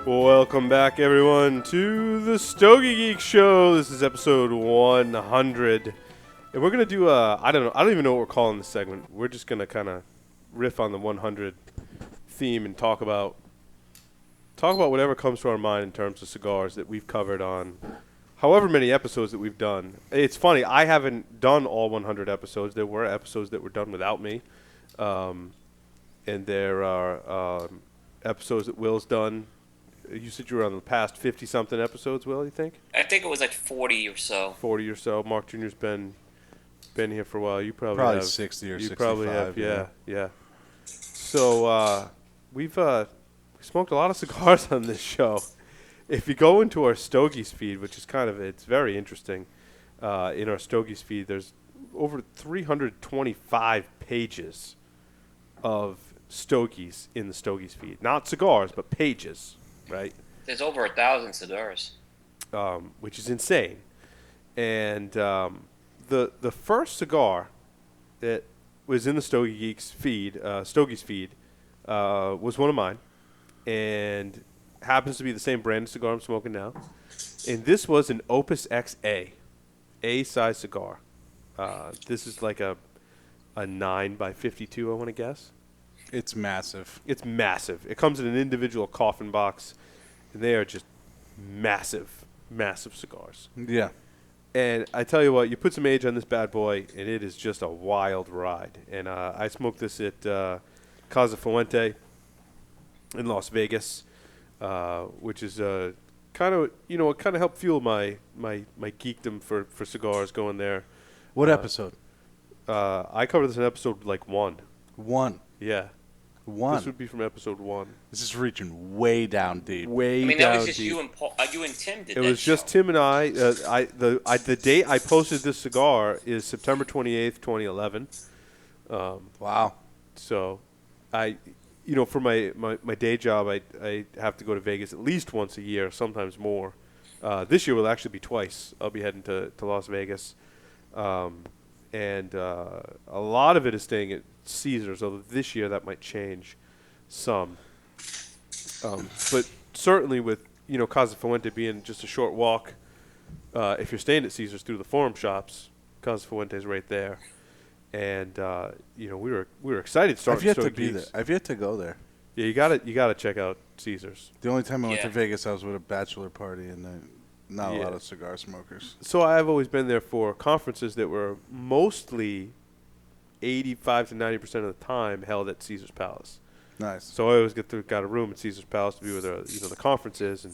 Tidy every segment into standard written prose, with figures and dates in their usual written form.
Welcome back, everyone, to the Stogie Geeks Show. This is episode 100, and we're gonna do I don't know, I don't even know what we're calling this segment. We're just gonna kind of riff on the 100 theme and talk about whatever comes to our mind in terms of cigars that we've covered on however many episodes that we've done. It's funny, I haven't done all 100 episodes. There were episodes that were done without me, and there are episodes that Will's done. You said you were on the past 50-something episodes, Will, you think? I think it was like 40 or so. 40 or so. Mark Jr.'s been here for a while. You probably have. 60 or you 65. Probably have, yeah. So we've smoked a lot of cigars on this show. If you go into our Stogies feed, which is it's very interesting, in our Stogies feed, there's over 325 pages of Stogies in the Stogies feed. Not cigars, but pages. Right, There's over 1,000 cigars. which is insane. And the first cigar that was in the Stogie Geeks feed, Stogie's feed, was one of mine, and happens to be the same brand of cigar I'm smoking now. And this was an Opus XA, A-size cigar. This is like a 9 by 52, I want to guess. It's massive. It's massive. It comes in an individual coffin box, and they are just massive, massive cigars. Yeah. And I tell you what, you put some age on this bad boy, and it is just a wild ride. And I smoked this at Casa Fuente in Las Vegas, which is it kind of helped fuel my geekdom for cigars going there. What episode? I covered this in episode like 1. 1. Yeah. 1. This would be from episode 1. This is reaching way down deep. Way I mean, down that was just deep. you and Paul, you and Tim did It that was just show. Tim and I. The date I posted this cigar is September 28th, 2011. Wow. So, for my day job, I have to go to Vegas at least once a year, sometimes more. This year will actually be twice. I'll be heading to Las Vegas. And a lot of it is staying at Caesars, although this year that might change some. But certainly with, Casa Fuente being just a short walk, if you're staying at Caesars through the Forum shops, Casa Fuente's right there. And, we were excited to start I've yet to Stogie be there. Geeks. I've yet to go there. Yeah, you gotta check out Caesars. The only time I went to Yeah. Vegas, I was with a bachelor party, and not a Yeah. lot of cigar smokers. So I've always been there for conferences that were mostly 85 to 90% of the time held at Caesar's Palace. Nice. So I always got a room at Caesar's Palace to be with the conferences, and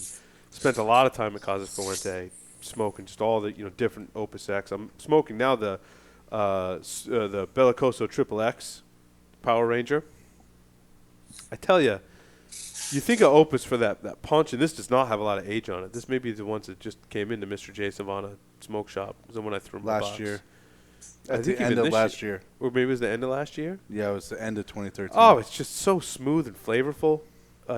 spent a lot of time at Casa Fuente smoking just all the different Opus X. I'm smoking now the Bellicoso Triple X Power Ranger. I tell you, you think of Opus for that punch, and this does not have a lot of age on it. This may be the ones that just came into Mr. J. Savannah Smoke Shop. It was the one I threw in the box. Last year. I At think the even end of this last year. Or maybe it was the end of last year. Yeah, it was the end of 2013. Oh, it's just so smooth and flavorful.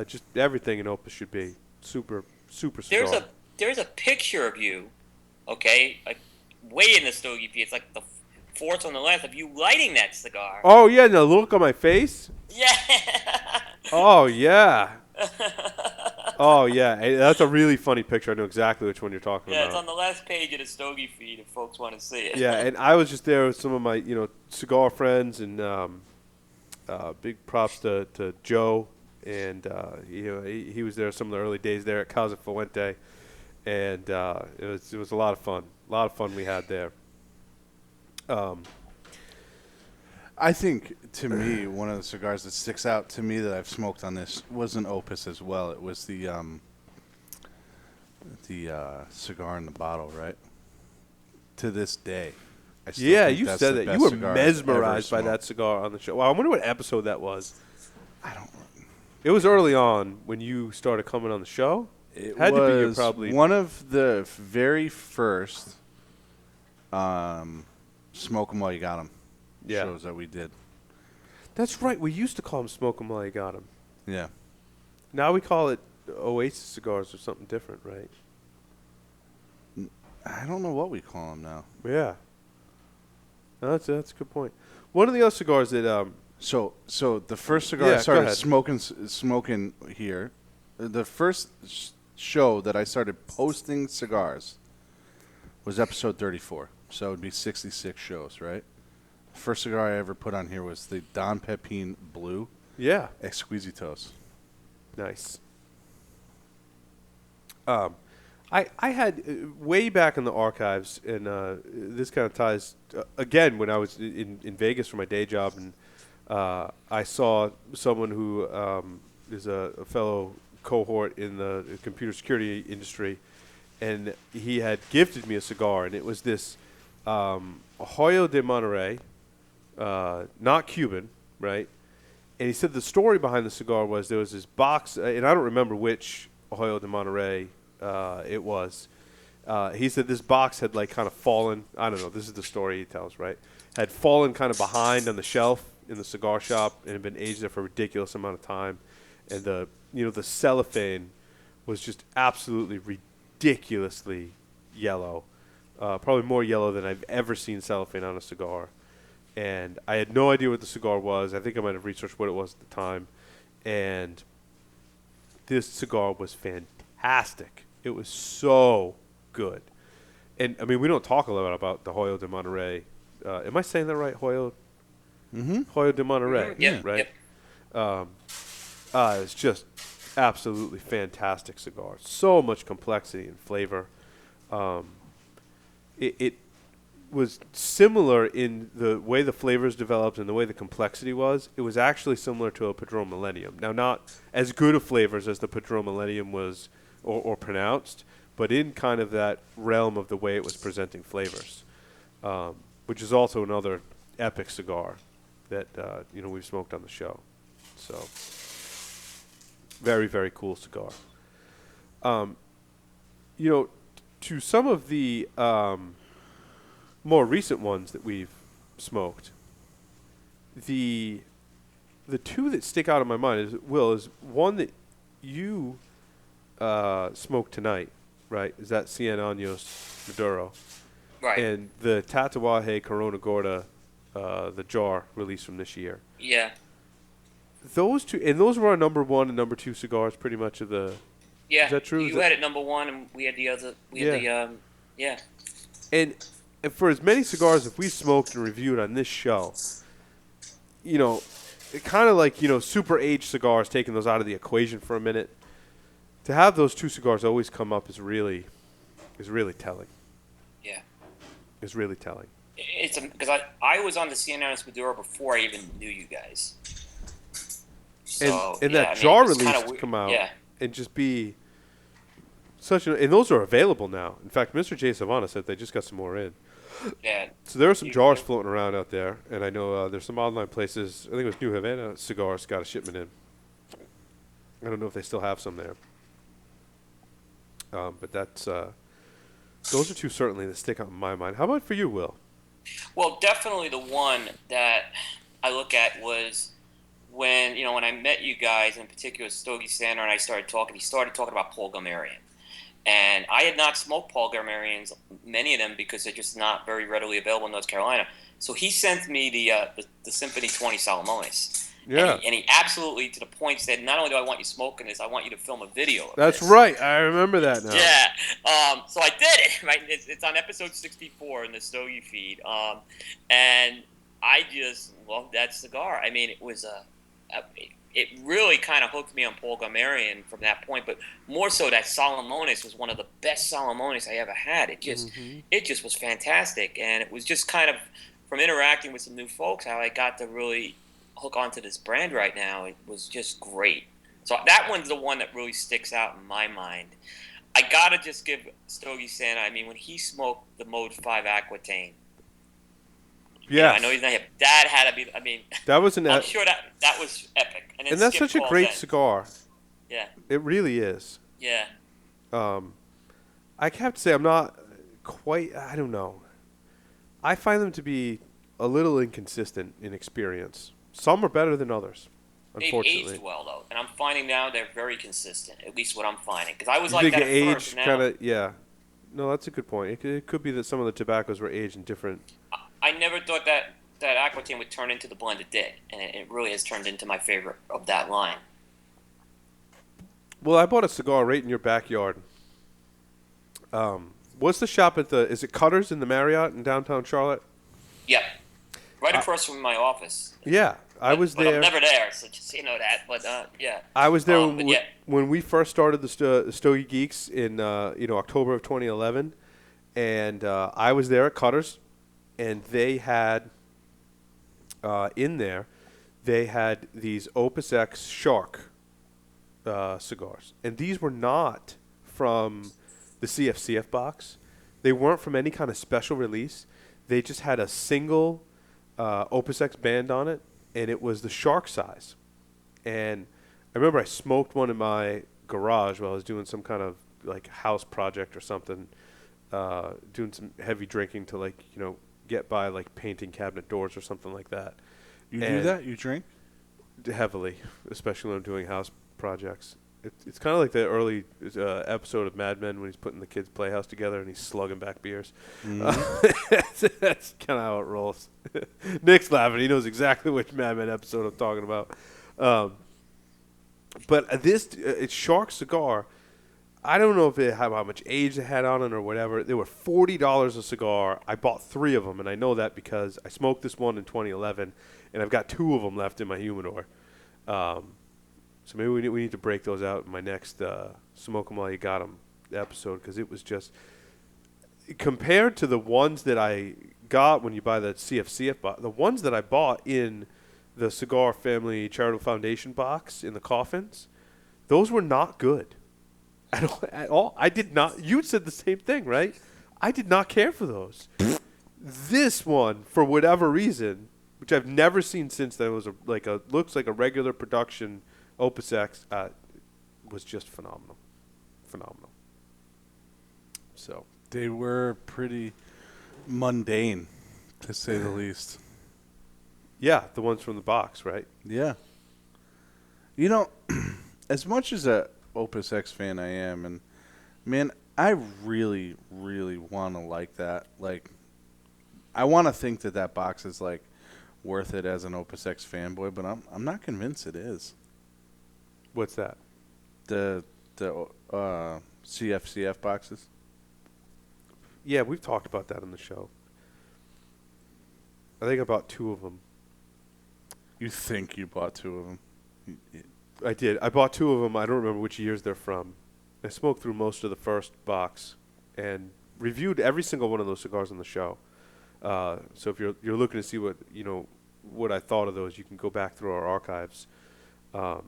Just everything in Opus should be super, super strong. There's a picture of you, okay, like way in the Stogie feed. It's like the fourth on the left of you lighting that cigar. Oh, yeah, and the look on my face? Yeah. Oh, yeah. Oh, yeah. Hey, that's a really funny picture. I know exactly which one you're talking Yeah, about. it's on the last page of the Stogie feed if folks want to see it. Yeah, and I was just there with some of my, cigar friends, and big props to Joe, and he was there some of the early days there at Casa Fuente, and it was a lot of fun. A lot of fun we had there. I think, to me, one of the cigars that sticks out to me that I've smoked on this was an Opus as well. It was the cigar in the bottle, right? To this day. I still Yeah, think you that's said the that. best You were cigar I've mesmerized ever by that smoked. cigar on the show. Wow, I wonder what episode that was. I don't know. It was early on when you started coming on the show. It Had to be your was probably one of the very first Smoke 'em While You Got 'em Yeah. shows that we did. That's right. We used to call them Smoke 'em while you got 'em. Yeah. Now we call it Oasis cigars or something different, right? I don't know what we call them now. Yeah. No, that's a good point. One of the other cigars that So the first cigar Yeah, I go started ahead. smoking here The first show that I started posting cigars was episode 34. So it would be 66 shows, right? First cigar I ever put on here was the Don Pepin Blue Yeah. Exquisitos. Nice. I had way back in the archives, and this kind of ties again when I was in Vegas for my day job, and I saw someone who is a fellow cohort in the computer security industry, and he had gifted me a cigar, and it was this Hoyo de Monterey, not Cuban, right? And he said the story behind the cigar was there was this box, and I don't remember which Hoyo de Monterey it was. He said this box had like kind of fallen. I don't know. This is the story he tells, right? Had fallen kind of behind on the shelf in the cigar shop and had been aged there for a ridiculous amount of time. And the cellophane was just absolutely ridiculously yellow, probably more yellow than I've ever seen cellophane on a cigar. And I had no idea what the cigar was. I think I might have researched what it was at the time. And this cigar was fantastic. It was so good. And, I mean, we don't talk a lot about the Hoyo de Monterey. Am I saying that right, Hoyo? Mm-hmm. Hoyo de Monterey, Yeah, right? yep. It's just absolutely fantastic cigar. So much complexity and flavor. It was similar in the way the flavors developed and the way the complexity was. It was actually similar to a Padron Millennium. Now, not as good of flavors as the Padron Millennium was or pronounced, but in kind of that realm of the way it was presenting flavors, which is also another epic cigar that we've smoked on the show. So, very, very cool cigar. To some of the more recent ones that we've smoked, the two that stick out in my mind is one that you smoked tonight, right? Is that Cien Años Maduro, Right. and the Tatuaje Corona Gorda, the jar release from this year. Yeah. Those two, and those were our number one and number two cigars, pretty much of the. Yeah. Is that true? You had it number one, and we had the other. We had the yeah. And for as many cigars as we smoked and reviewed on this show, it kind of like, super aged cigars, taking those out of the equation for a minute. To have those two cigars always come up is really telling. Yeah. Is really telling. It's because I was on the Cien Años Maduro before I even knew you guys. So, and yeah, that jar it's release kinda come out and just be such and those are available now. In fact, Mr. J. Savannah said they just got some more in. Yeah. So there are some jars floating around out there, and I know there's some online places. I think it was New Havana Cigars got a shipment in. I don't know if they still have some there. But that's those are two certainly that stick out in my mind. How about for you, Will? Well, definitely the one that I look at was when I met you guys, in particular Stogie Sander, and I started talking. He started talking about Paul Galmerian. And I had not smoked Paul Galmerians, many of them, because they're just not very readily available in North Carolina. So he sent me the Symphony 20 Salomones. Yeah. And he absolutely, to the point, said, not only do I want you smoking this, I want you to film a video of That's this. right. I remember that now. Yeah. So I did it. Right. It's on episode 64 in the Stogie feed. And I just loved that cigar. I mean, it was it really kind of hooked me on Paul Galmerian from that point, but more so that Salomones was one of the best Salomones I ever had. It just was fantastic, and it was just kind of from interacting with some new folks how I got to really hook onto this brand right now. It was just great. So that one's the one that really sticks out in my mind. I gotta just give Stogie Santa. I mean, when he smoked the Mode 5 Aquitaine. Yeah, I know he's not here. That had to be. I mean, that was I'm sure that was epic. And that's such a great cigar. Yeah, it really is. Yeah. I have to say I'm not quite. I don't know. I find them to be a little inconsistent in experience. Some are better than others. Unfortunately, they've aged well though, and I'm finding now they're very consistent. At least what I'm finding, because I was you like think that at age first. Kind of, yeah. No, that's a good point. It could be that some of the tobaccos were aged in different. I never thought that Aquitaine would turn into the blend it did, and it really has turned into my favorite of that line. Well, I bought a cigar right in your backyard. What's the shop at is it Cutter's in the Marriott in downtown Charlotte? Yeah, right across from my office. Yeah, I was but there. I'm never there, so just so you know that. But yeah, I was there yeah. when we first started the Stogie Geeks in October of 2011, and I was there at Cutter's, and they had in there, they had these Opus X Shark cigars, and these were not from the CFCF box. They weren't from any kind of special release. They just had a single Opus X band on it, and it was the Shark size. And I remember I smoked one in my garage while I was doing some kind of like house project or something, doing some heavy drinking to get by like painting cabinet doors or something like that. You do that? You drink? Heavily, especially when I'm doing house projects. It's kind of like the early episode of Mad Men when he's putting the kids' playhouse together and he's slugging back beers. Mm-hmm. That's kind of how it rolls. Nick's laughing. He knows exactly which Mad Men episode I'm talking about. But it's Shark cigar. I don't know if it had how much age it had on it or whatever. They were $40 a cigar. I bought 3 of them, and I know that because I smoked this one in 2011, and I've got 2 of them left in my humidor. So maybe we need to break those out in my next Smoke 'em While You Got 'em episode, because it was just compared to the ones that I got when you buy the CFCF box. The ones that I bought in the Cigar Family Charitable Foundation box in the coffins, those were not good at all. I did not. You said the same thing, right? I did not care for those. This one, for whatever reason, which I've never seen since then, was looks like a regular production Opus X, was just phenomenal. So They were pretty mundane, to say the least. yeah, the ones from the box, right? Yeah. As much as a Opus X fan I am, and man, I really, really want to like that. Like, I want to think that box is like worth it as an Opus X fanboy, but I'm not convinced it is. What's that? The CFCF boxes. Yeah, we've talked about that on the show. I think I bought 2 of them. You think you bought 2 of them? I did. I bought 2 of them. I don't remember which years they're from. I smoked through most of the first box and reviewed every single one of those cigars on the show. So if you're looking to see what I thought of those, you can go back through our archives. One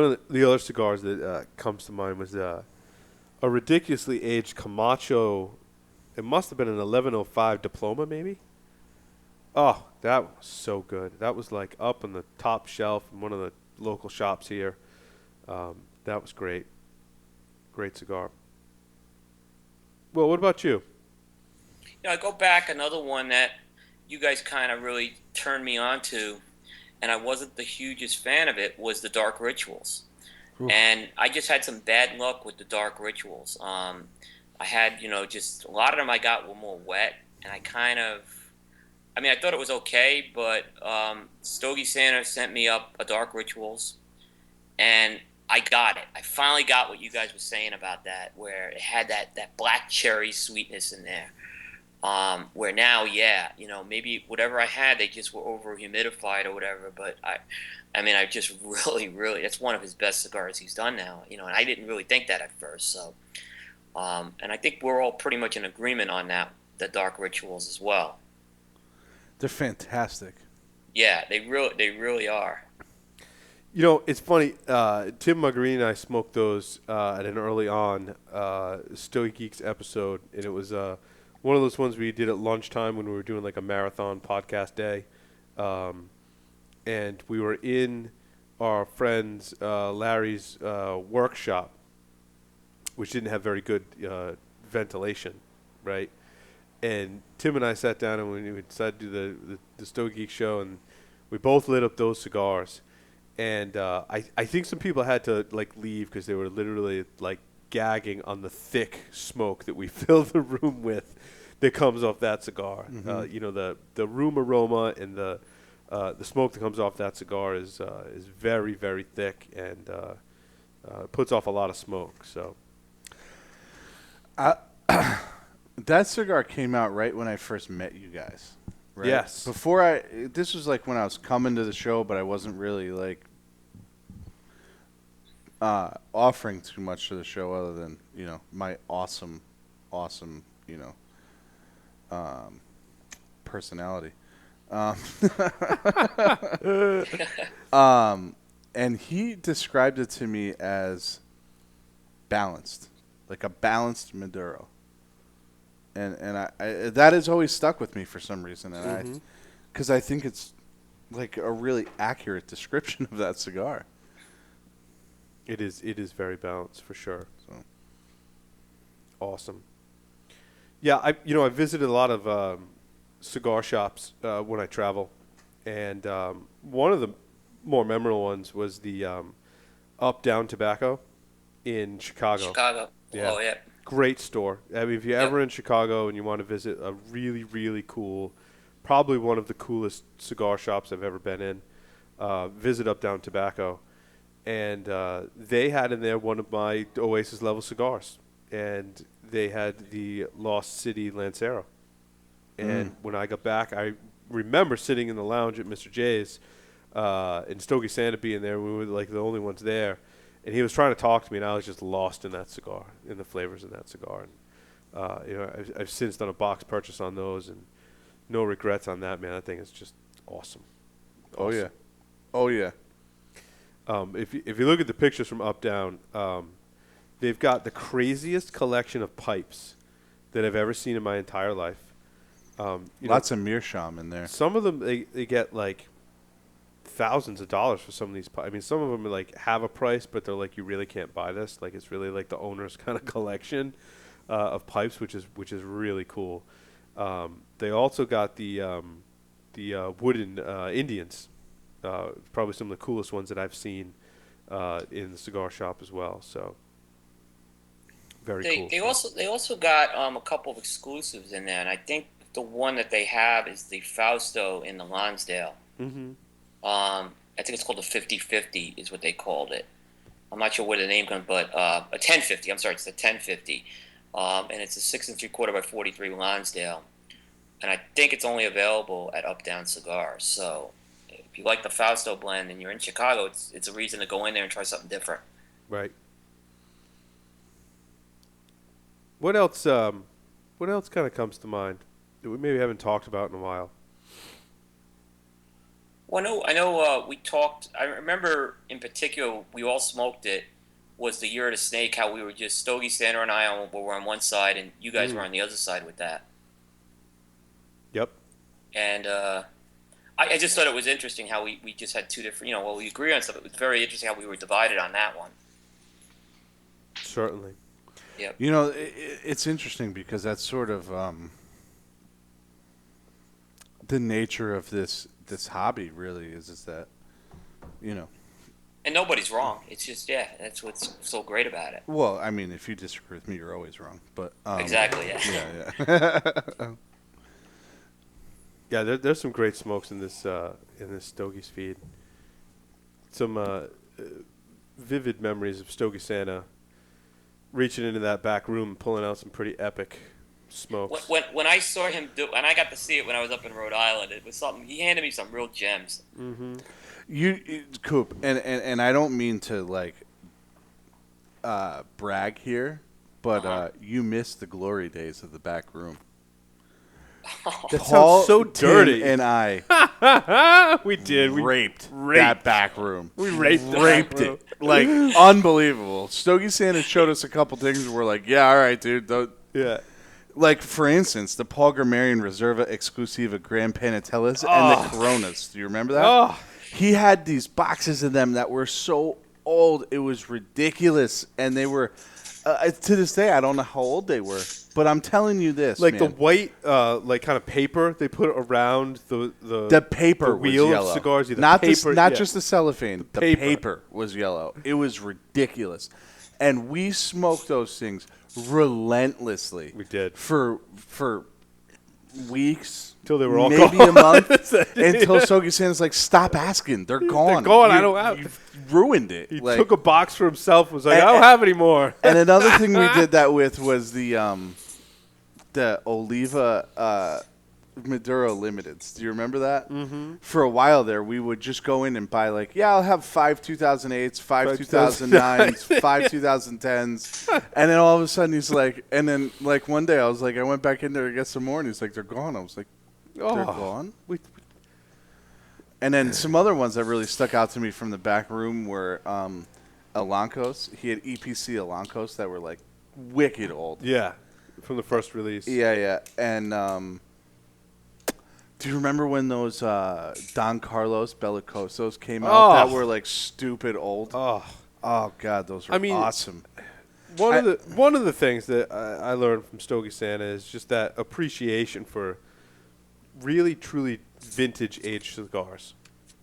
of the other cigars that comes to mind was a ridiculously aged Camacho. It must have been an 1105 Diploma, maybe. Oh, that was so good. That was like up on the top shelf in one of the local shops here. That was great. Great cigar. Well, what about you? I go back, another one that you guys kind of really turned me on to, and I wasn't the hugest fan of it, was the Dark Rituals. Ooh. And I just had some bad luck with the Dark Rituals. I had, just a lot of them I got were more wet, and I thought it was okay, but Stogie Santa sent me up a Dark Rituals, and I got it. I finally got what you guys were saying about that, where it had that black cherry sweetness in there. Where now, maybe whatever I had, they just were over humidified or whatever. But I just really, really, that's one of his best cigars he's done now. And I didn't really think that at first. So, and I think we're all pretty much in agreement on that, the Dark Rituals as well. They're fantastic. Yeah, they really are. It's funny. Tim Marguerite and I smoked those at an early on Stogie Geeks episode, and it was one of those ones we did at lunchtime when we were doing like a marathon podcast day. And we were in our friend's Larry's workshop, which didn't have very good ventilation, right? And Tim and I sat down and we decided to do the Stogie Geek show, and we both lit up those cigars. And I think some people had to like leave because they were literally like gagging on the thick smoke that we filled the room with that comes off that cigar. Mm-hmm. The room aroma and the the smoke that comes off that cigar is very, very thick and puts off a lot of smoke. So that cigar came out right when I first met you guys. Right? Yes. This was like when I was coming to the show, but I wasn't really like offering too much to the show other than, my awesome, personality. And he described it to me as balanced, like a balanced Maduro. And I that has always stuck with me for some reason, and because I think it's like a really accurate description of that cigar. it is very balanced for sure. So Awesome. Yeah, I visited a lot of cigar shops when I travel, and one of the more memorable ones was the Up Down Tobacco in Chicago. Chicago. Yeah. Oh, yeah. Great store. I mean, if you're ever in Chicago and you want to visit a really, really cool, probably one of the coolest cigar shops I've ever been in, visit Up Down Tobacco. And they had in there one of my Oasis level cigars. And they had the Lost City Lancero. And when I got back, I remember sitting in the lounge at Mr. J's and Stogie Santa being there. We were like the only ones there. And he was trying to talk to me, and I was just lost in that cigar, in the flavors of that cigar. And I've since done a box purchase on those, and no regrets on that, man. That thing is just awesome. Oh yeah, oh yeah. If you look at the pictures from Up Down, they've got the craziest collection of pipes that I've ever seen in my entire life. Lots of meerschaum in there. Some of them they get like thousands of dollars for some of these pipes. I mean, some of them like have a price, but they're like, you really can't buy this. Like, it's really like the owner's kind of collection of pipes, which is really cool. They also got the wooden Indians, probably some of the coolest ones that I've seen in the cigar shop as well. So very cool. They also got a couple of exclusives in there, and I think the one that they have is the Fausto in the Lonsdale. Mm-hmm. I think it's called the 50/50 is what they called it. I'm not sure where the name comes, but a 1050. I'm sorry, it's the 1050, and it's a 6 3/4 by 43 Lonsdale, and I think it's only available at Up Down Cigars. So if you like the Fausto blend and you're in Chicago, it's a reason to go in there and try something different. Right. What else? What else kind of comes to mind that we maybe haven't talked about in a while? Well, I know we talked. I remember in particular, we all smoked it. Was the Year of the Snake? How we were just Stogie, Sandra, and I were on one side, and you guys were on the other side with that. Yep. And I just thought it was interesting how we just had two different. We agree on stuff. It was very interesting how we were divided on that one. Certainly. Yep. It's interesting because that's sort of the nature of this hobby. Really, is that And nobody's wrong. It's just that's what's so great about it. Well, I mean, if you disagree with me, you're always wrong. But exactly. Yeah. Yeah. Yeah, there's some great smokes in this Stogie's feed. Some vivid memories of Stogie Santa reaching into that back room and pulling out some pretty epic smokes. When I saw him and I got to see it when I was up in Rhode Island, it was something. He handed me some real gems. Mm-hmm. Coop, and I don't mean to brag here, but you missed the glory days of the back room. That Paul sounds so dirty. Tim and I we did. We raped that back room. We raped it. Like, unbelievable. Stogie Santa showed us a couple things and we're like, yeah, all right, dude. Yeah. Like, for instance, the Paul Grammarian Reserva Exclusiva Grand Panatellas and the Coronas. Do you remember that? Oh. He had these boxes of them that were so old, it was ridiculous. And they were, to this day, I don't know how old they were. But I'm telling you this, like man. the white, like kind of paper they put around the paper the was wheel yellow. of cigars. Not paper, just the cellophane. The paper was yellow. It was ridiculous, and we smoked those things relentlessly. We did for weeks, Till they were all maybe gone. a month, until Stogie Santa's like, stop asking. They're gone. They're gone. I don't have. You ruined it. He Like, took a box for himself. Was like, I don't have any more. And another thing we did that with was the Oliva Maduro Limiteds. Do you remember that? Mm-hmm. For a while there, we would just go in and buy I'll have 5 2008s, 5 2009s, 5 2010s. And then all of a sudden he's like, and then one day I was like, I went back in there to get some more, and he's like, they're gone. I was like, they're gone? And then some other ones that really stuck out to me from the back room were Alancos. He had EPC Alancos that were wicked old. Yeah, from the first release. Yeah. And do you remember when those Don Carlos Bellicosos came out that were stupid old? Oh God, those were awesome. One of the things that I learned from Stogie Santa is just that appreciation for really truly vintage aged cigars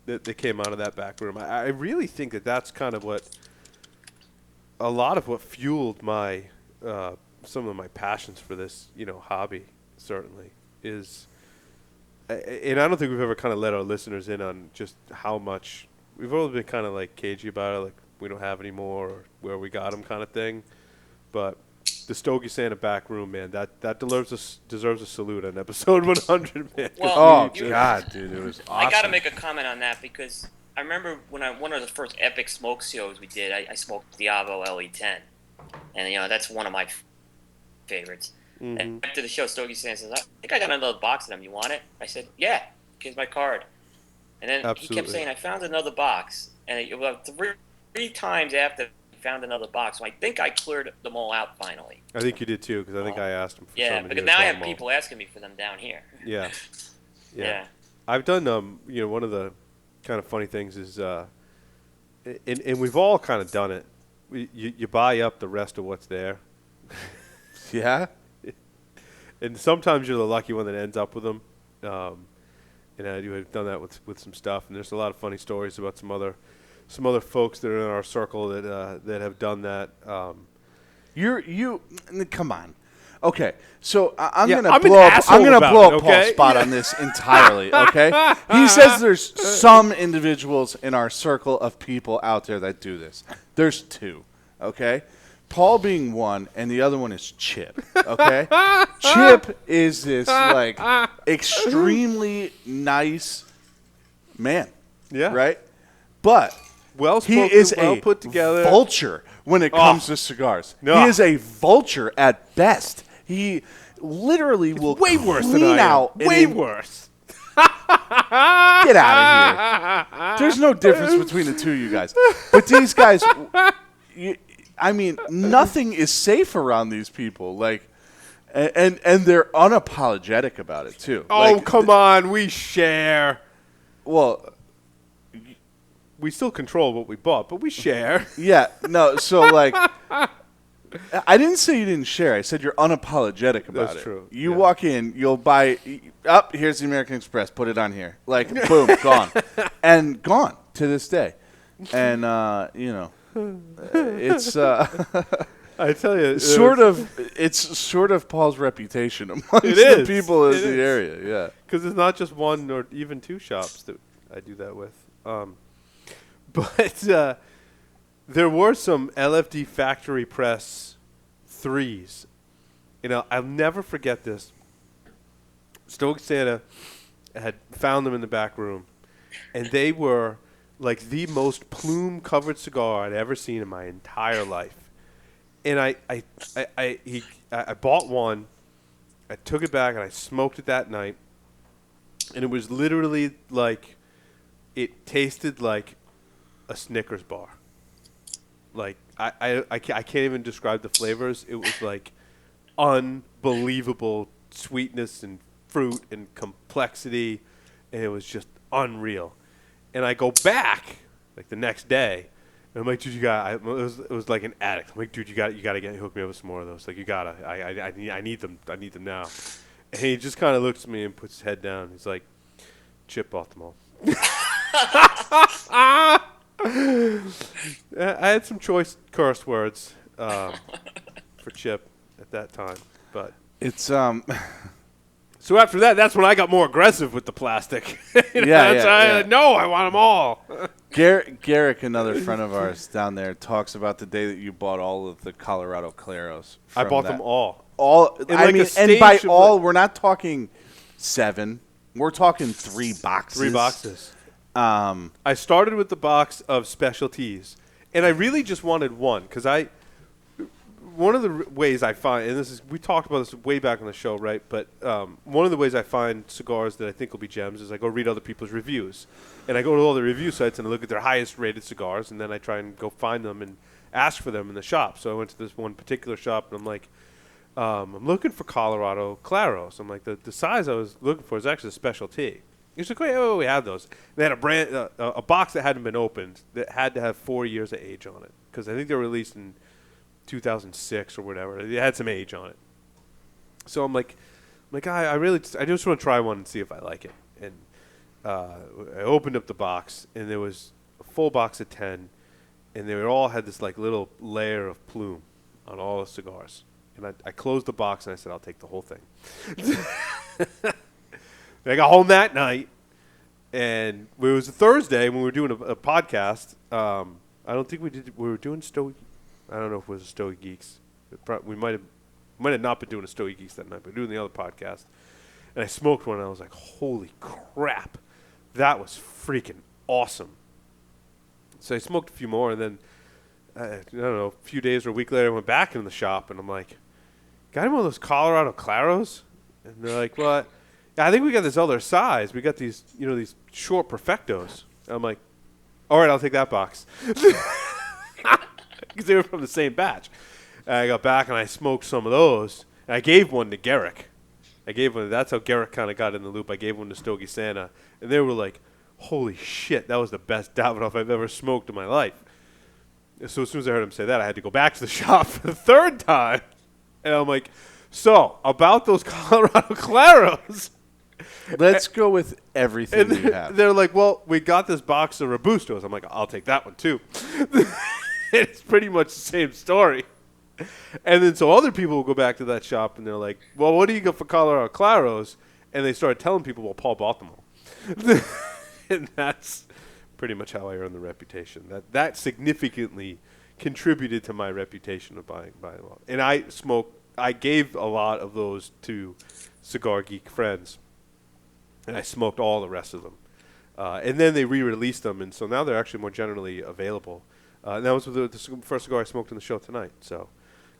that came out of that back room. I really think that's kind of what a lot of what fueled my some of my passions for this hobby. Certainly is. And I don't think we've ever kind of let our listeners in on just how much we've always been kind of cagey about it, we don't have any more or where we got them kind of thing. But the Stogie Santa back room, man, that deserves a salute on episode 100, man. Well, God, dude, it was awesome. I got to make a comment on that because I remember when one of the first epic smoke shows we did, I smoked Diablo LE10, and that's one of my favorites. Mm-hmm. And after the show, Stogie Santa says, I think I got another box of them. You want it? I said, yeah. Here's my card. And then He kept saying, I found another box. And it was three times after he found another box. So I think I cleared them all out finally. I think you did too, because I think I asked him for some. Yeah, because now I have people asking me for them down here. Yeah. I've done, one of the kind of funny things is, and we've all kind of done it. You buy up the rest of what's there. Yeah. And sometimes you're the lucky one that ends up with them. And I've done that with some stuff. And there's a lot of funny stories about some other folks that are in our circle that have done that. Come on. Okay, so I'm gonna blow up Paul's spot on this entirely. Okay, he says there's some individuals in our circle of people out there that do this. There's 2. Okay. Paul being one, and the other one is Chip. Okay, Chip is this extremely nice man. Yeah. Right. But he is put together vulture when it comes to cigars. No. He is a vulture at best. He literally will way worse than clean I am. out. Way worse. Get out of here. There's no difference between the two of you guys. But these guys. Nothing is safe around these people. And they're unapologetic about it too. Oh, come on, we share. Well, we still control what we bought, but we share. Yeah, no. So I didn't say you didn't share. I said you're unapologetic about it. That's true. You walk in, you'll buy. Here's the American Express. Put it on here. Boom, gone, and gone to this day. And it's I tell you, it's sort of Paul's reputation amongst the people in the area. Yeah, because it's not just one or even 2 shops that I do that with. But there were some LFD factory press 3s. I'll never forget this. Stogie Santa had found them in the back room, and they were the most plume-covered cigar I'd ever seen in my entire life. And I bought one. I took it back and I smoked it that night. And it was literally it tasted like a Snickers bar. I can't even describe the flavors. It was unbelievable sweetness and fruit and complexity, and it was just unreal. And I go back the next day, and I'm like, dude, it was like an addict. I'm like, dude, you gotta hook me up with some more of those. You gotta, I need them now. And he just kind of looks at me and puts his head down. He's like, Chip bought them all. I had some choice curse words for Chip at that time, but it's So after that, that's when I got more aggressive with the plastic. No, I want them all. Garrick, another friend of ours down there, talks about the day that you bought all of the Colorado Claros. I bought them all. And by all, we're not talking 7. We're talking 3 boxes. 3 boxes. I started with the box of specialties, and I really just wanted one because one of the ways I find, and we talked about this way back on the show, right? But one of the ways I find cigars that I think will be gems is I go read other people's reviews, and I go to all the review sites and I look at their highest rated cigars, and then I try and go find them and ask for them in the shop. So I went to this one particular shop, and I'm like, I'm looking for Colorado Claros. I'm like, the size I was looking for is actually a specialty. He's like, we have those. They had a box that hadn't been opened that had to have 4 years of age on it because I think they were released in 2006 or whatever. It had some age on it. So I'm like, I just want to try one and see if I like it. And I opened up the box, and there was a full box of 10, and they all had this like little layer of plume on all the cigars. And I closed the box, and I said, I'll take the whole thing. I got home that night, and it was a Thursday when we were doing a podcast. I don't think we were doing Stogie. I don't know if it was a Stogie Geeks. We might have not been doing a Stogie Geeks that night, but doing the other podcast. And I smoked one, and I was like, holy crap. That was freaking awesome. So I smoked a few more, and then, I don't know, a few days or a week later, I went back in the shop, and I'm like, got any one of those Colorado Claros? And they're like, what? Yeah, I think we got this other size. We got these, these short Perfectos. And I'm like, all right, I'll take that box. Because they were from the same batch. And I got back, and I smoked some of those. And I gave one to Garrick. That's how Garrick kind of got in the loop. I gave one to Stogie Santa. And they were like, holy shit, that was the best Davidoff I've ever smoked in my life. So as soon as I heard him say that, I had to go back to the shop for the third time. And I'm like, so, about those Colorado Claros. Let's go with everything you have. They're like, well, we got this box of Robustos. I'm like, I'll take that one too. It's pretty much the same story. And then so other people will go back to that shop, and they're like, well, what do you got for Colorado Claros? And they started telling people, well, Paul bought them all. And that's pretty much how I earned the reputation. That significantly contributed to my reputation of buying them all. And I gave a lot of those to Cigar Geek friends. And I smoked all the rest of them. And then they re-released them, and so now they're actually more generally available. And that was the first cigar I smoked on the show tonight. So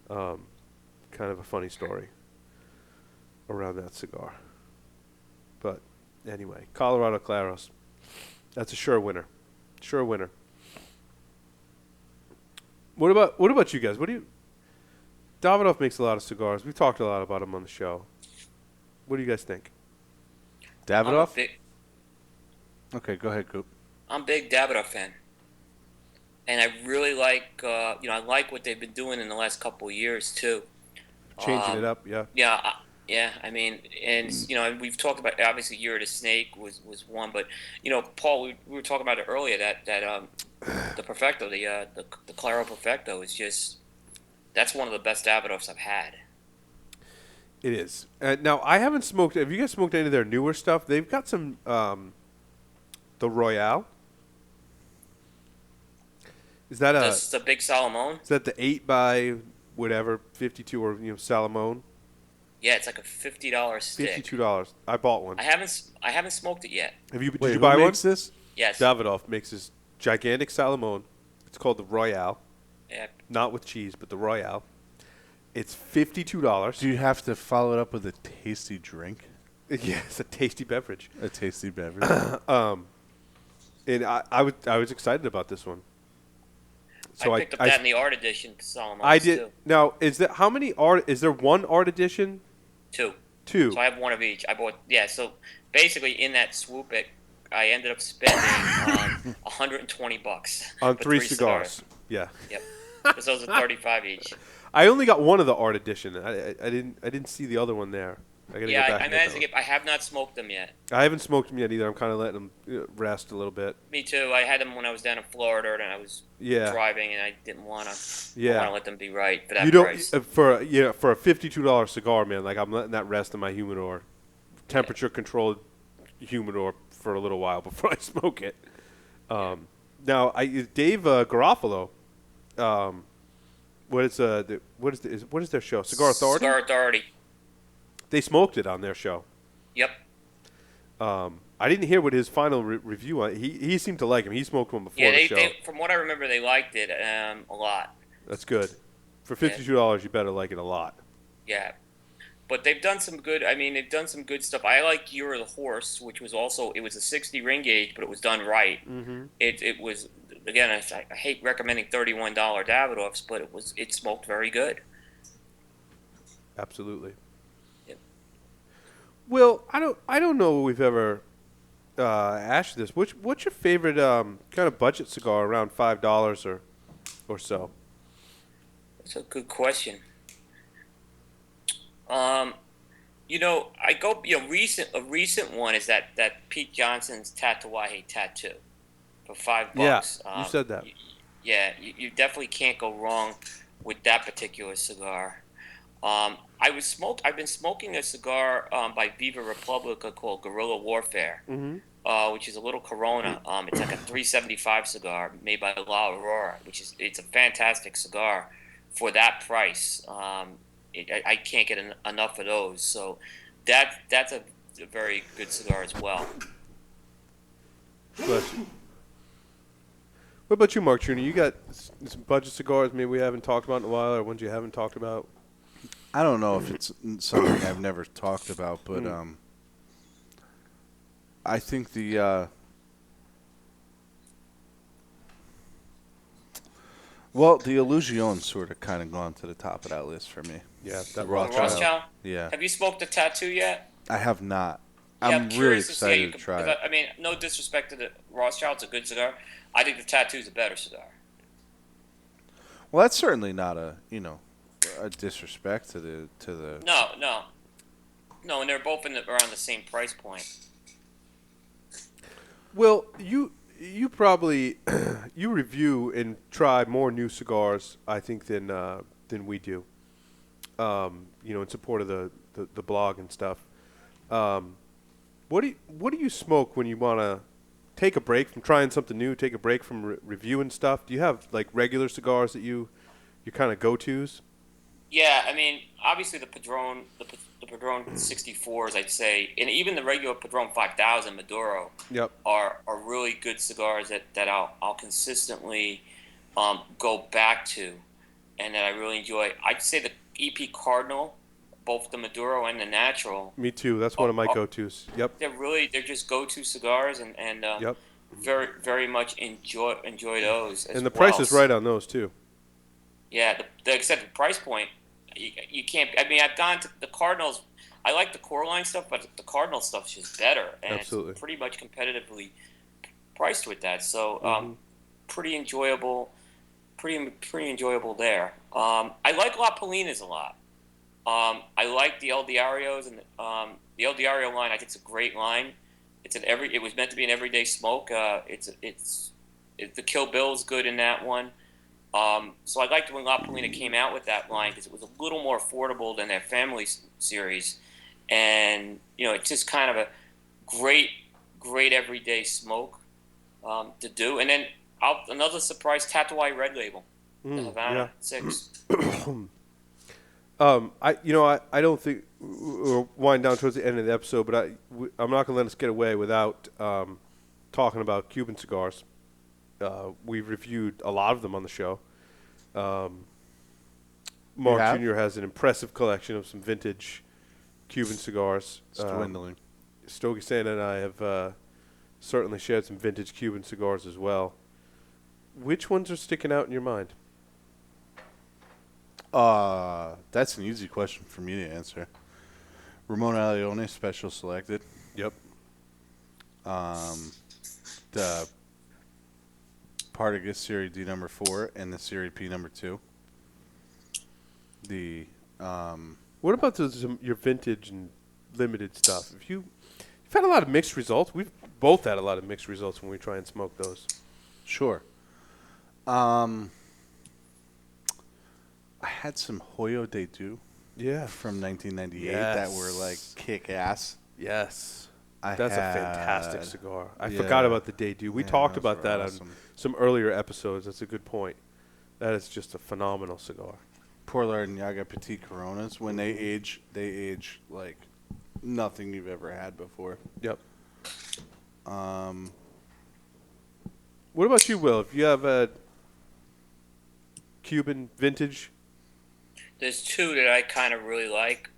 kind of a funny story around that cigar. But anyway, Colorado Claros. That's a sure winner. Sure winner. What about you guys? Davidoff makes a lot of cigars. We've talked a lot about him on the show. What do you guys think? Davidoff? Okay, go ahead, Coop. I'm a big Davidoff fan. And I really like, I like what they've been doing in the last couple of years, too. Changing it up, yeah. Yeah, I mean, and, we've talked about, obviously, Year of the Snake was one, but, Paul, we were talking about it earlier, that the Perfecto, the Claro Perfecto is just, that's one of the best Davidoffs I've had. It is. Now, I haven't smoked, have you guys smoked any of their newer stuff? They've got some, the Royale. Is that the big Salomon? Is that the 8 by whatever 52 or Salomon? Yeah, it's like a $50 stick. $52. I bought one. I haven't smoked it yet. Did you buy one? Makes this? Yes. Davidoff makes this gigantic Salomon. It's called the Royale. Yeah. Not with cheese, but the Royale. It's $52. Do you have to follow it up with a tasty drink? Yeah, it's a tasty beverage. A tasty beverage. And I was excited about this one. So I picked up that in the art edition Salomon. I did. Too. Now, is there one art edition? Two. So I have one of each. I bought, so basically in that swoop, I ended up spending $120 on three cigars. Yeah. Yep. Because those are $35 each. I only got one of the art edition. I didn't see the other one there. I managed to get. I have not smoked them yet. I haven't smoked them yet either. I'm kind of letting them rest a little bit. Me too. I had them when I was down in Florida, and I was driving, and I didn't want to. Yeah. I want to let them be right for that price. For a $52 cigar, man. Like I'm letting that rest in my humidor temperature controlled humidor for a little while before I smoke it. Now, Dave Garofalo. What is their show? Cigar Authority. Cigar Authority. They smoked it on their show. Yep. I didn't hear what his final review on. He seemed to like him. He smoked one before the show. They, from what I remember, they liked it a lot. That's good. For $52, you better like it a lot. Yeah. But they've done some good. I mean, they've done some good stuff. I like You're the Horse, which was also it was a 60 ring gauge, but it was done right. Mm-hmm. It was again. I hate recommending $31 Davidoffs, but it smoked very good. Absolutely. Yep. Well, I don't know if we've ever asked this. What's your favorite kind of budget cigar around $5 or so? That's a good question. I go. A recent one is that Pete Johnson's Tatuaje Tattoo for $5. Yeah, you said that. You definitely can't go wrong with that particular cigar. I've been smoking a cigar by Viva Republica called Guerrilla Warfare, which is a little Corona. It's like a 375 cigar made by La Aurora, it's a fantastic cigar for that price. I can't get enough of those. So that's a very good cigar as well. Bless you. What about you, Mark Truny? You got some budget cigars maybe we haven't talked about in a while, or ones you haven't talked about? I don't know if it's something I've never talked about, but I think the Illusion's sort of kind of gone to the top of that list for me. Yeah, that Rothschild. Yeah. Have you smoked a tattoo yet? I have not. Yeah, I'm really excited to try it. I mean, no disrespect to the Rothschild, it's a good cigar. I think the tattoo's a better cigar. Well, that's certainly not a disrespect to the. No, and they're both around the same price point. Well, you probably you review and try more new cigars, I think, than we do. In support of the blog and stuff. What do you smoke when you want to take a break from trying something new, take a break from reviewing stuff? Do you have like regular cigars that you kind of go-tos? Yeah, I mean, obviously the Padron 64s, I'd say, and even the regular Padron 5000 Maduro are really good cigars that I'll consistently go back to and that I really enjoy. I'd say the EP Cardinal, both the Maduro and the Natural. Me too. That's one of my go-tos. Yep. They're just go-to cigars and very very much enjoy those. And the price is right on those too. Yeah, except the price point, you can't. I mean, I've gone to the Cardinals. I like the core line stuff, but the Cardinal stuff's just better, and Absolutely. It's pretty much competitively priced with that. So, pretty enjoyable. Pretty enjoyable there. I like La Polinas a lot. I like the El Diarios and the El Diario line. I think it's a great line. It was meant to be an everyday smoke. The Kill Bill's good in that one. So I liked when La Polina came out with that line because it was a little more affordable than their family series, and it's just kind of a great everyday smoke to do. And then another surprise, Tatuaje Red Label, the Havana 6. I don't think we'll wind down towards the end of the episode, but I'm not going to let us get away without talking about Cuban cigars. We've reviewed a lot of them on the show. Mark Jr. has an impressive collection of some vintage Cuban cigars. It's dwindling. Stogie Santa and I have certainly shared some vintage Cuban cigars as well. Which ones are sticking out in your mind? That's an easy question for me to answer. Ramon Allione Special Selected. Yep. The Partagas Serie D number 4 and the Serie P number 2. What about your vintage and limited stuff? You've had a lot of mixed results. We've both had a lot of mixed results when we try and smoke those. Sure. I had some Hoyo de Dieu from 1998 that were like kick ass. Yes. I That's a had- fantastic cigar. I Yeah. forgot about the Day Dew. We Yeah, talked those about were that awesome. on some earlier episodes. That's a good point. That is just a phenomenal cigar. Pour Lardiñaga Petit Coronas. When they age like nothing you've ever had before. Yep. Um, What about you, Will? If you have a Cuban vintage, There's two that I kind of really like.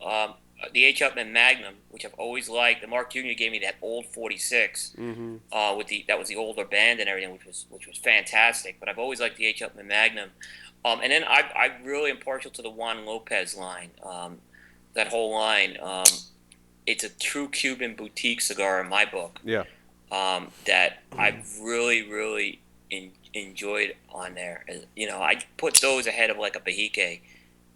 The H. Upmann Magnum, which I've always liked. The Mark Jr. gave me that old 46 that was the older band and everything, which was fantastic. But I've always liked the H. Upmann Magnum. And then I really am partial to the Juan Lopez line. That whole line. It's a true Cuban boutique cigar in my book. yeah. That I've really enjoyed on there. I put those ahead of like a Bahique.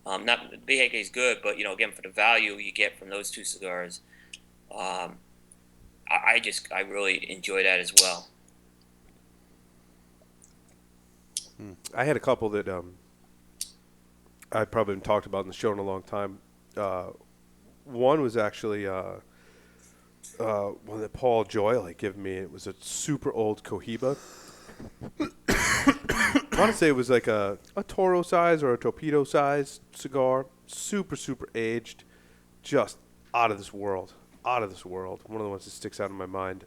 Not Bahique is good, but again, for the value you get from those two cigars, I really enjoy that as well. I had a couple that I probably haven't talked about in the show in a long time. One was actually one that Paul Joyle had given me. It was a super old Cohiba. I want to say it was like a Toro size or a Torpedo size cigar. Super, super aged. Just out of this world. Out of this world. One of the ones that sticks out in my mind.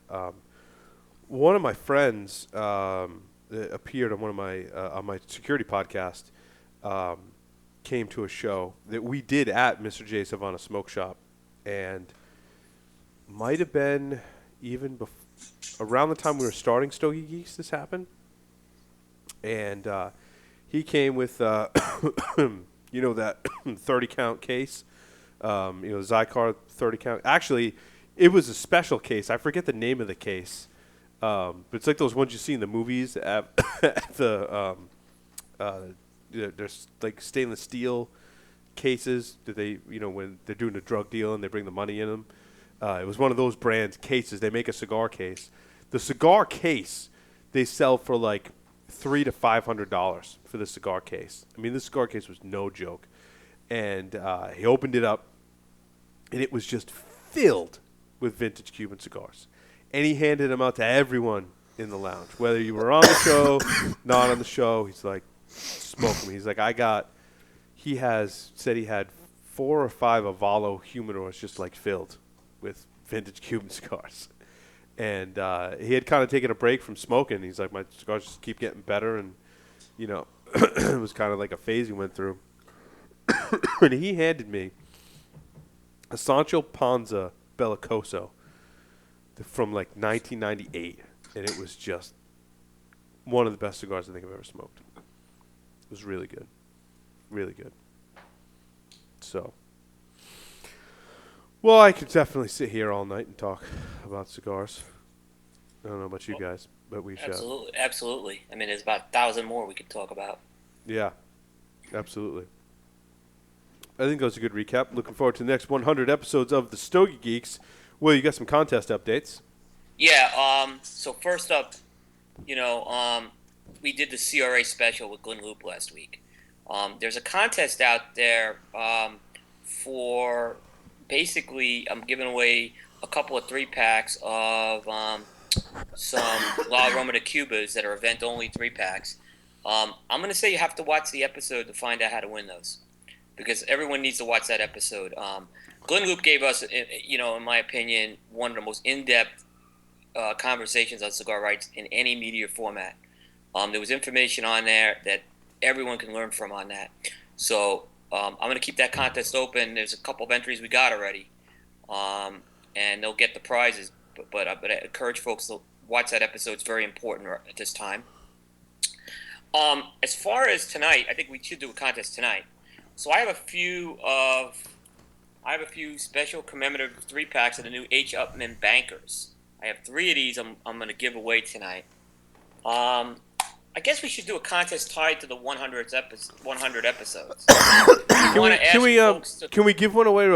One of my friends that appeared on on my security podcast came to a show that we did at Mr. J. Savannah Smoke Shop, and might have been even around the time we were starting Stogie Geeks this happened. And he came with, that 30 count case, Zycar 30 count. Actually, it was a special case. I forget the name of the case. But it's like those ones you see in the movies at the, there's like stainless steel cases that they, when they're doing a drug deal and they bring the money in them. It was one of those brands cases. They make a cigar case. The cigar case they sell for like $300 to $500 for the cigar case. I mean, this cigar case was no joke. And he opened it up, and it was just filled with vintage Cuban cigars. And he handed them out to everyone in the lounge, whether you were on the show, not on the show. He's like, smoke them. He's like, he said he had 4 or 5 Avalo humidors just like filled with vintage Cuban cigars. And he had kind of taken a break from smoking. He's like, my cigars just keep getting better. And, it was kind of like a phase he went through. And he handed me a Sancho Panza Bellicoso from like 1998. And it was just one of the best cigars I think I've ever smoked. It was really good. Really good. So, well, I could definitely sit here all night and talk about cigars. I don't know about you guys, but we should. Absolutely. I mean, there's about 1,000 more we could talk about. Yeah, absolutely. I think that was a good recap. Looking forward to the next 100 episodes of the Stogie Geeks. Well, you got some contest updates. Yeah. So first up, we did the CRA special with Glenn Loop last week. There's a contest out there for basically I'm giving away a couple of 3-packs of some La Roma de Cubas that are event-only 3-packs. I'm going to say you have to watch the episode to find out how to win those, because everyone needs to watch that episode. Glenn Loop gave us, in my opinion, one of the most in-depth conversations on cigar rights in any media format. There was information on there that everyone can learn from on that. So I'm going to keep that contest open. There's a couple of entries we got already, and they'll get the prizes. But I encourage folks to watch that episode. It's very important at this time. As far as tonight, I think we should do a contest tonight. So I have a few special commemorative 3-packs of the new H. Upmann Bankers. I have 3 of these I'm going to give away tonight. I guess we should do a contest tied to the 100 episodes. Can we give one away to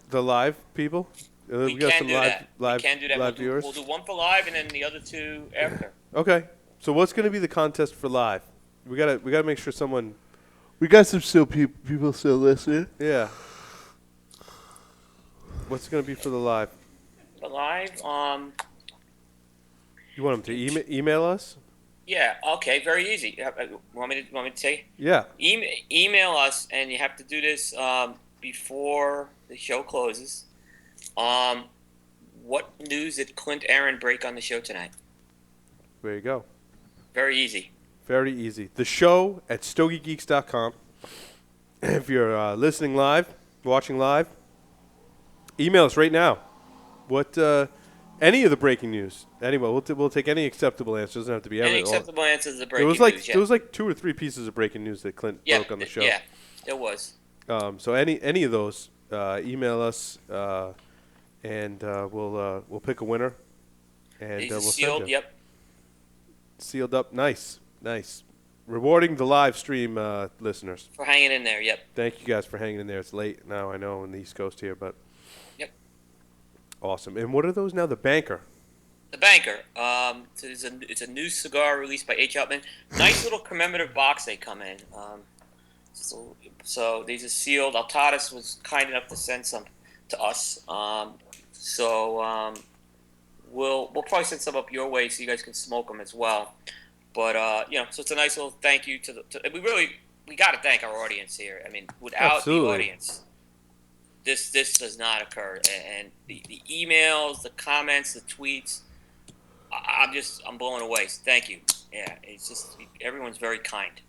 the live people? We got can some do that. We can do that. Live viewers. We'll do one for live and then the other 2 after. Okay. So what's going to be the contest for live? We gotta make sure someone. we got some people still listening. Yeah. What's going to be for the live? for live? You want them to email us? Yeah. Okay. Very easy. Want me to say? Yeah. Email us, and you have to do this before the show closes. What news did Clint Aaron break on the show tonight? There you go. Very easy. Very easy. The show at StogieGeeks.com. If you're listening live, watching live, email us right now. What any of the breaking news? Anyway, we'll take any acceptable answer. Doesn't have to be Any every. acceptable answers to breaking news. There was like 2 or 3 pieces of breaking news that Clint broke on the show. Yeah, it was. So any of those, email us, and we'll pick a winner, and These we'll sealed. send you. Yep. Sealed up. Nice. Rewarding the live stream listeners. For hanging in there. Yep. Thank you guys for hanging in there. It's late now, I know, on the East Coast here, but Yep. awesome. And what are those now? The Banker. The Banker. So it's a new cigar released by H. Upman. Nice little commemorative box they come in. So these are sealed. Altadas was kind enough to send some to us. We'll probably send some up your way so you guys can smoke them as well. But so it's a nice little thank you to we got to thank our audience here. I mean, without Absolutely. the audience, this does not occur. And the emails, the comments, the tweets, I'm blown away. So thank you. Yeah, it's just everyone's very kind.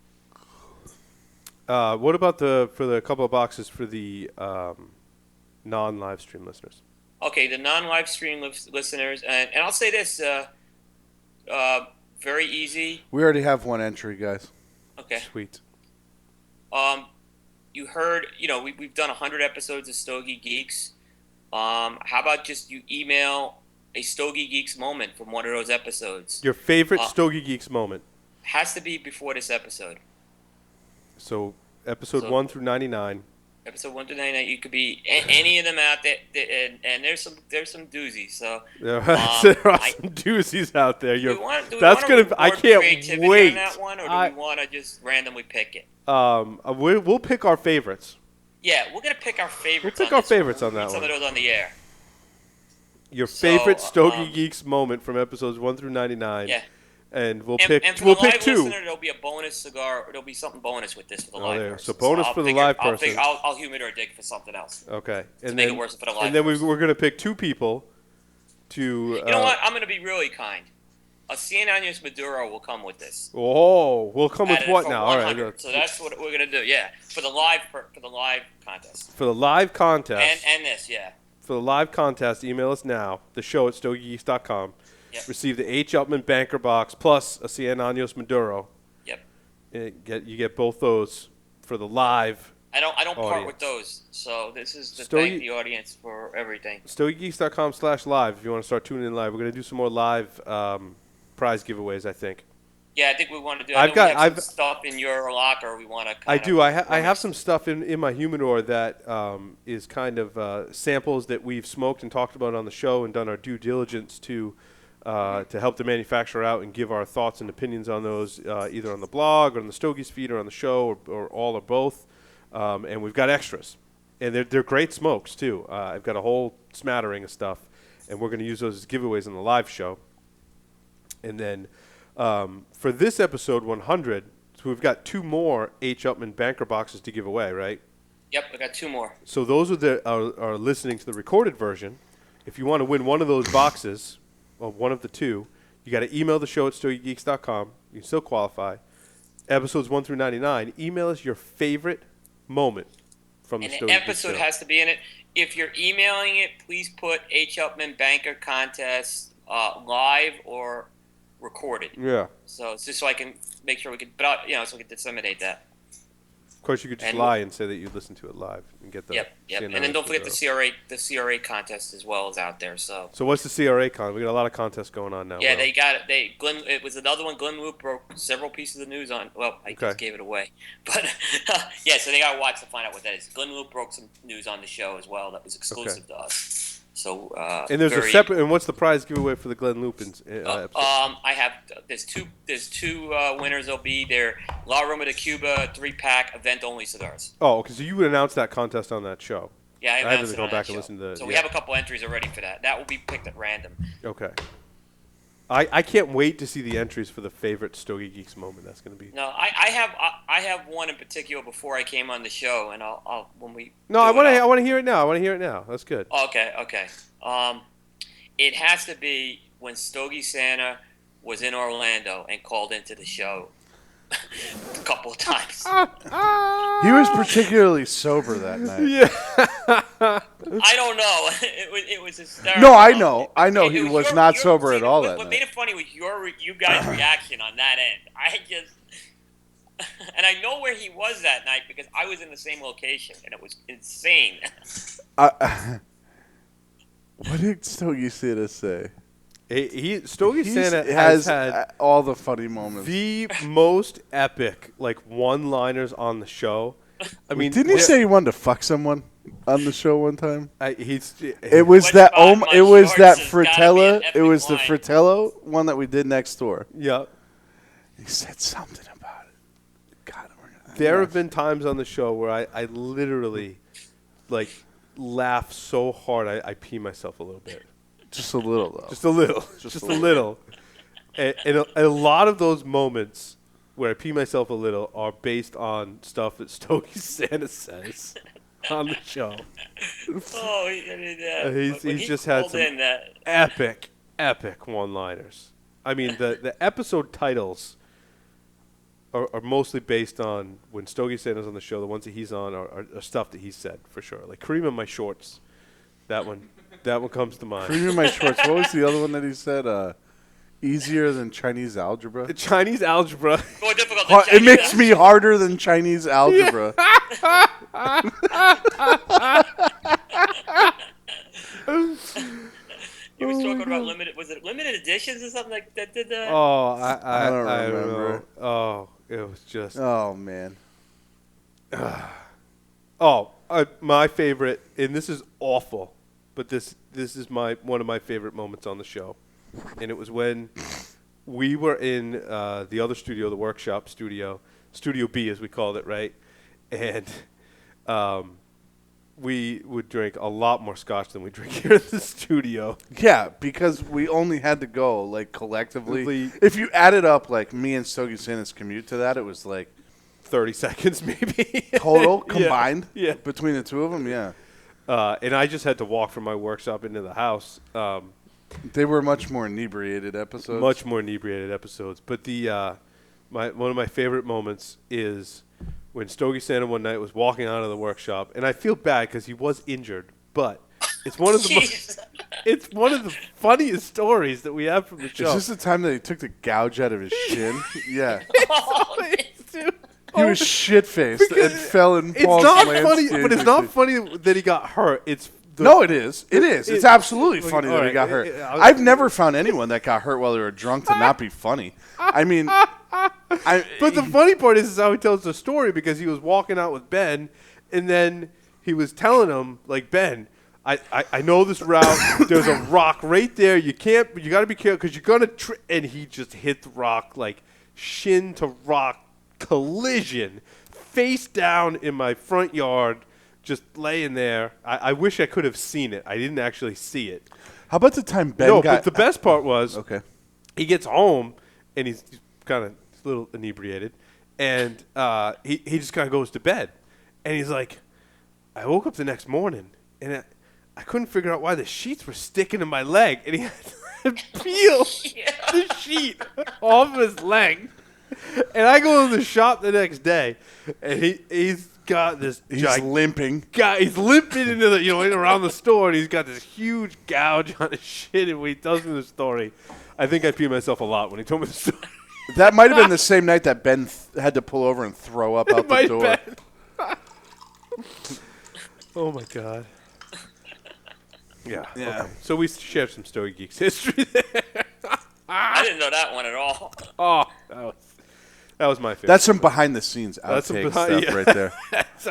What about for the couple of boxes for the non-live stream listeners? Okay, the non-live stream listeners, and I'll say this, very easy. We already have one entry, guys. Okay. Sweet. You heard, we've done 100 episodes of Stogie Geeks. How about just you email a Stogie Geeks moment from one of those episodes? Your favorite Stogie Geeks moment? Has to be before this episode. So episode 1 through 99. Episode 1 to 99, you could be any of them out there, and there's some doozies. So There are some doozies out there. I can't wait. On that one, or do we want to just randomly pick it? We'll pick our favorites. Yeah, we're gonna pick our favorites. We'll pick our favorites on that one. Some of those on the air. Your favorite Stogie Geeks moment from episodes 1 through 99. Yeah. And we'll for pick the live 2. Listener, there'll be a bonus cigar. There'll be something bonus with this for the live there. person. So bonus for the live person. I'll humidor dig for something else. Okay. And make it worse for the live And then person. we're going to pick 2 people to... You know what? I'm going to be really kind. A Cien Años Maduro will come with this. Oh, we'll come with what now? All right. So that's what we're going to do. Yeah, for the live contest. For the live contest. And this, yeah. For the live contest, email us now. The show at StogieGeeks.com. Yep. Receive the H. Upman Banker box plus a Cien Años Maduro. Yep. You get both those for the live. I don't audience. part with those. So this is to thank the audience for everything. StogieGeeks.com/live if you want to start tuning in live. We're going to do some more live prize giveaways, I think. Yeah, I think we want to do. I've got some stuff in your locker. We want to. I do. I have some stuff in my humidor that is kind of samples that we've smoked and talked about on the show and done our due diligence to help the manufacturer out and give our thoughts and opinions on those, either on the blog or on the Stogie's feed or on the show or all or both. And we've got extras, and they're great smokes too. I've got a whole smattering of stuff, and we're going to use those as giveaways on the live show. And then for this episode 100, so we've got 2 more H. Upman Banker boxes to give away, right? Yep, I got 2 more. So those are listening to the recorded version. If you want to win one of those boxes, well, one of the 2, you got to email the show at StogieGeeks.com. You can still qualify. Episodes 1 through 99. Email us your favorite moment from the Stogie Geeks episode show. has to be in it. If you're emailing it, please put H. Upman Banker Contest live or recorded. Yeah. So it's just so I can make sure we can, so we can disseminate that. Of course, you could just lie and say that you listened to it live and get the. Yep. And then don't forget the CRA contest as well is out there. So what's the CRA con? We got a lot of contests going on now. Yeah, they got it. It was another one. Glenn Luke broke several pieces of news on. Well, I just gave it away, but yeah. So they got to watch to find out what that is. Glenn Luke broke some news on the show as well that was exclusive to us. So and there's a separate. And what's the prize giveaway for the Glenn Lupin's episode? I have there's two winners. There'll be their La Roma de Cuba 3-pack event only cigars. Oh, because you would announce that contest on that show. Yeah, I I haven't announced it gone on back that and show. listened to. So we have a couple entries already for that. That will be picked at random. Okay. I can't wait to see the entries for the favorite Stogie Geeks moment. That's going to be. No, I have one in particular before I came on the show, and I'll when we. No, I want to hear it now. I want to hear it now. That's good. Okay. It has to be when Stogie Santa was in Orlando and called into the show a couple of times. He was particularly sober that night. Yeah. I don't know. It was hysterical. No, I know. He was your- not your- sober see, at all What that made night. it funny was you guys' reaction on that end. I just, and I know where he was that night because I was in the same location, and it was insane. What did Stogie Santa say? Stogie Santa has has had all the funny moments. the most epic one-liners on the show. I mean, Didn't he say he wanted to fuck someone on the show one time? It was What that. about my It was that shorts has gotta be an Fritella. It epic was the line. Fratello one that we did next door. Yeah. He said something about it. God, There have been times on the show where I literally laugh so hard I pee myself a little bit. just a little though. Just a little. Just a little. And a lot of those moments where I pee myself a little are based on stuff that Stogie Santa says on the show. Oh, He's just had some epic one-liners. I mean, the episode titles are mostly based on when Stogie Santa's on the show. The ones that he's on are stuff that he said for sure. Like cream in my shorts. That one comes to mind. Cream in my shorts. What was the other one that he said? Easier than Chinese algebra. Chinese algebra. More difficult than It Chinese makes me harder than Chinese algebra. He was talking about limited editions or something like that? Did that? Oh, I don't remember. know. Oh, it was just. Oh man. My favorite, and this is awful, but this is one of my favorite moments on the show, and it was when we were in the other studio, the workshop studio, Studio B as we called it, right? And we would drink a lot more scotch than we drink here in the studio. Yeah, because we only had to go collectively. Collectively. If you added up me and Stogie Santa's commute to that, it was 30 seconds maybe. total Yeah. combined. Yeah. Between the two of them, yeah. And I just had to walk from my workshop into the house. They were much more inebriated episodes. Much more inebriated episodes. But one of my favorite moments is when Stogie Santa one night was walking out of the workshop, and I feel bad because he was injured, but it's one of the it's one of the funniest stories that we have from the show. Is this the time that he took the gouge out of his shin? Yeah. He Oh, was shit-faced and fell in it's Paul's not funny, landscape. but it's not funny that he got hurt. No, it is. It is. It's absolutely like, funny all that he right, got hurt. I've never found anyone that got hurt while they were drunk to not be funny. I mean, But the funny part is how he tells the story, because he was walking out with Ben, and then he was telling him, Ben, I know this route. There's a rock right there. You got to be careful because you're going to and he just hit the rock, shin to rock collision, face down in my front yard, just laying there. I wish I could have seen it. I didn't actually see it. how about the time Ben No, got... but the best part was Okay. he gets home, and he's kind of a little inebriated, and he just kind of goes to bed. And he's like, I woke up the next morning, and I couldn't figure out why the sheets were sticking in my leg. And he had to peel the sheet off his leg. And I go to the shop the next day, and he's got this He's limping. He's limping into the in around the store, and he's got this huge gouge on his shin. And when he tells me the story, I think I peed myself a lot when he told me the story. That might have been the same night that Ben had to pull over and throw up out the door. Oh my god. Yeah. Yeah. Okay. So we shared some Stogie Geeks history there. I didn't know that one at all. Oh, that was my favorite. That's some behind-the-scenes That's some outtake behind- stuff yeah. right there.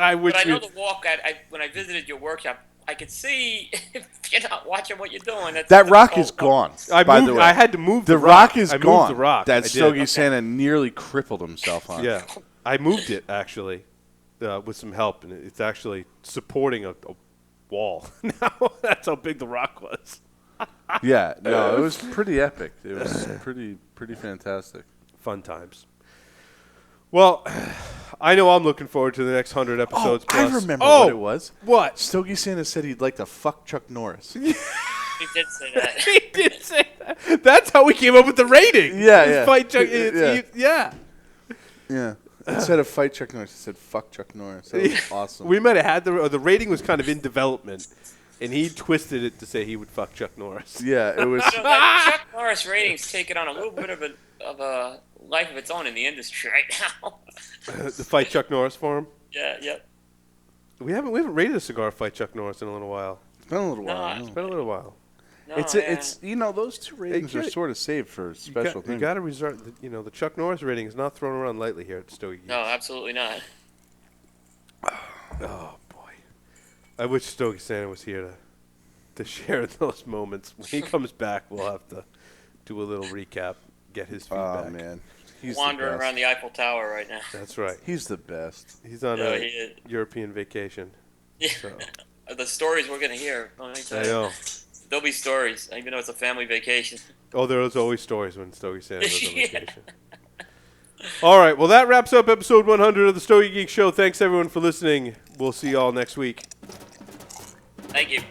I wish But I know we- the walk. When I visited your workshop, I could see if you're not watching what you're doing. That rock is gone, by the way. I had to move The the rock is I moved gone. the rock. I That did. Stogie Santa nearly crippled himself on. Yeah, I moved it actually with some help, and it's actually supporting a wall. Now that's how big the rock was. Yeah, no, it was pretty epic. It was pretty fantastic. Fun times. Well, I know I'm looking forward to the next 100 episodes. I plus. remember what it was. What? Stogie Santa said he'd like to fuck Chuck Norris. He did say that. He did say that. That's how we came up with the rating. Yeah. Fight Chuck. Yeah. Yeah. Instead of fight Chuck Norris, he said fuck Chuck Norris. That was awesome. We might have had the rating was kind of in development, and he twisted it to say he would fuck Chuck Norris. Yeah, it was. That Chuck Norris ratings taking on a little bit of a life of its own in the industry right now. The fight Chuck Norris for him. Yeah. We haven't rated a cigar fight Chuck Norris in a little while. It's been a little No, while. It's been a little while. No, It's those two ratings are get- sort of saved for special You things. got to reserve. The Chuck Norris rating is not thrown around lightly here at Stogie Geeks. No, absolutely not. Oh boy, I wish Stogie Santa was here to share those moments. When he comes back, we'll have to do a little recap, get his feedback. Oh man, he's Wandering the best. around the Eiffel Tower right now. That's right. He's the best. He's on Yeah, a he is. European vacation. Yeah. So. The stories we're gonna hear. Let me tell I you. know. There'll be stories, even though it's a family vacation. Oh, there's always stories when Stogie Santa goes on Yeah. vacation. All right. Well, that wraps up episode 100 of the Stogie Geek Show. Thanks everyone for listening. We'll see you all next week. Thank you.